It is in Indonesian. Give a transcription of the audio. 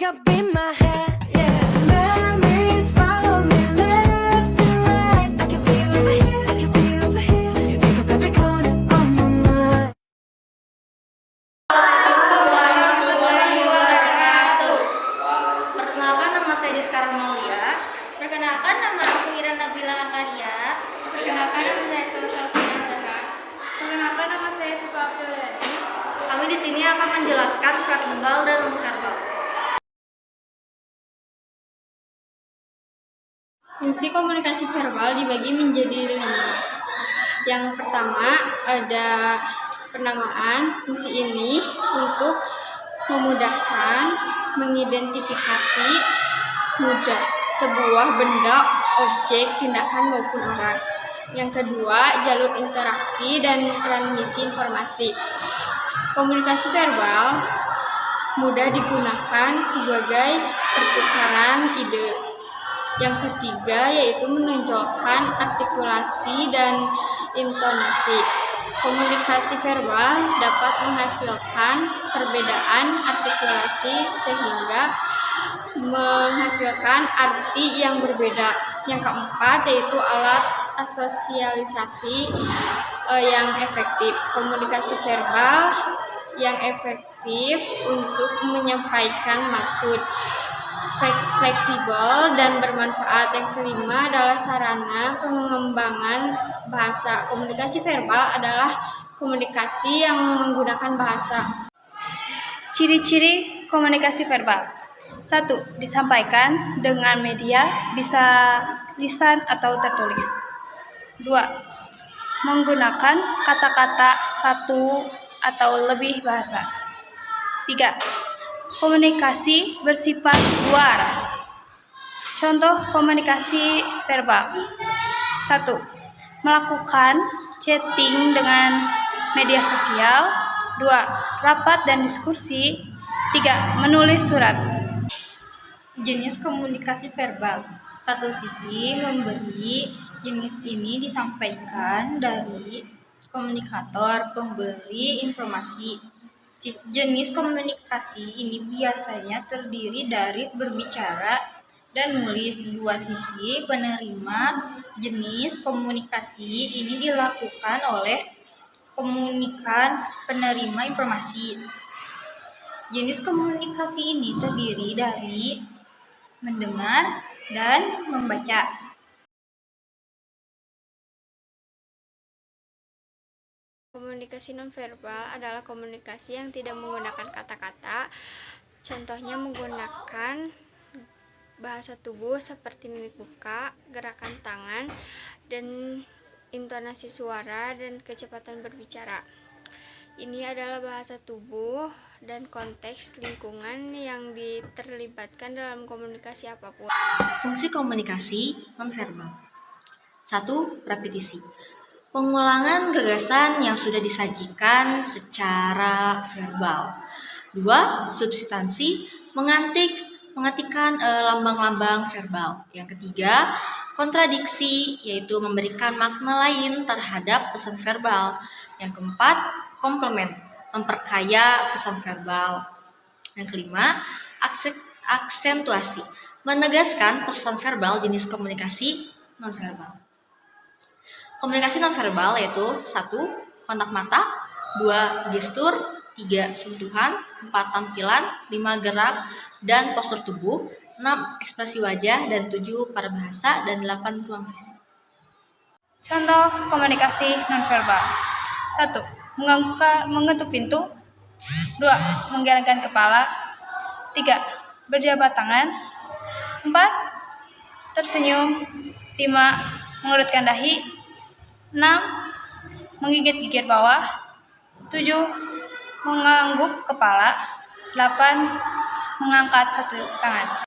up in my head, yeah. Memories follow me left and right. I can feel over here, I can feel over here. You take up every corner of my mind. Warahmatullahi wabarakatuh. Perkenalkan, nama saya Diskara Maulia. Perkenalkan, nama aku Ira Nabila Akaria. Perkenalkan, nama saya Sofia Zahra. Perkenalkan, nama saya Siva Apriliani. Kami di sini akan menjelaskan verbal dan nonverbal. Fungsi komunikasi verbal dibagi menjadi 5. Yang pertama ada penamaan. Fungsi ini untuk memudahkan mengidentifikasi mudah sebuah benda, objek, tindakan maupun orang. Yang kedua, jalur interaksi dan transmisi informasi. Komunikasi verbal mudah digunakan sebagai pertukaran ide. Yang ketiga yaitu menonjolkan artikulasi dan intonasi. Komunikasi verbal dapat menghasilkan perbedaan artikulasi sehingga menghasilkan arti yang berbeda. Yang keempat yaitu alat asosialisasi yang efektif. Komunikasi verbal yang efektif untuk menyampaikan maksud, fleksibel dan bermanfaat. Yang kelima adalah sarana pengembangan bahasa. Komunikasi verbal adalah komunikasi yang menggunakan bahasa. Ciri-ciri komunikasi verbal. 1. Disampaikan dengan media bisa lisan atau tertulis. 2. Menggunakan kata-kata satu atau lebih bahasa. 3. Komunikasi bersifat luar. Contoh komunikasi verbal. 1. Melakukan chatting dengan media sosial. 2. Rapat dan diskusi. 3. Menulis surat. Jenis komunikasi verbal. Satu sisi memberi, jenis ini disampaikan dari komunikator, pemberi informasi. Jenis komunikasi ini biasanya terdiri dari berbicara dan nulis. Dua sisi penerima. Jenis komunikasi ini dilakukan oleh komunikan penerima informasi. Jenis komunikasi ini terdiri dari mendengar dan membaca. Komunikasi nonverbal adalah komunikasi yang tidak menggunakan kata-kata. Contohnya menggunakan bahasa tubuh seperti mimik muka, gerakan tangan, dan intonasi suara dan kecepatan berbicara. Ini adalah bahasa tubuh dan konteks lingkungan yang terlibatkan dalam komunikasi apapun. Fungsi komunikasi nonverbal. 1. Repetisi. Pengulangan gagasan yang sudah disajikan secara verbal. 2. Substansi, mengartikan lambang-lambang verbal. Yang ketiga, kontradiksi, yaitu memberikan makna lain terhadap pesan verbal. Yang keempat, komplement, memperkaya pesan verbal. Yang kelima, aksentuasi, menegaskan pesan verbal. Jenis komunikasi nonverbal. Komunikasi nonverbal yaitu 1. Kontak mata, 2. Gestur, 3. Sentuhan, 4. Tampilan, 5. Gerak dan postur tubuh, 6. Ekspresi wajah, dan 7. Parabahasa, dan 8. Ruang fisik. Contoh komunikasi nonverbal. 1. Mengetuk pintu. 2. Menggelengkan kepala. 3. Berjabat tangan. 4. Tersenyum. 5. Mengurutkan dahi. 6. Menggigit-gigit bawah. 7. Mengangguk kepala. 8. Mengangkat satu tangan.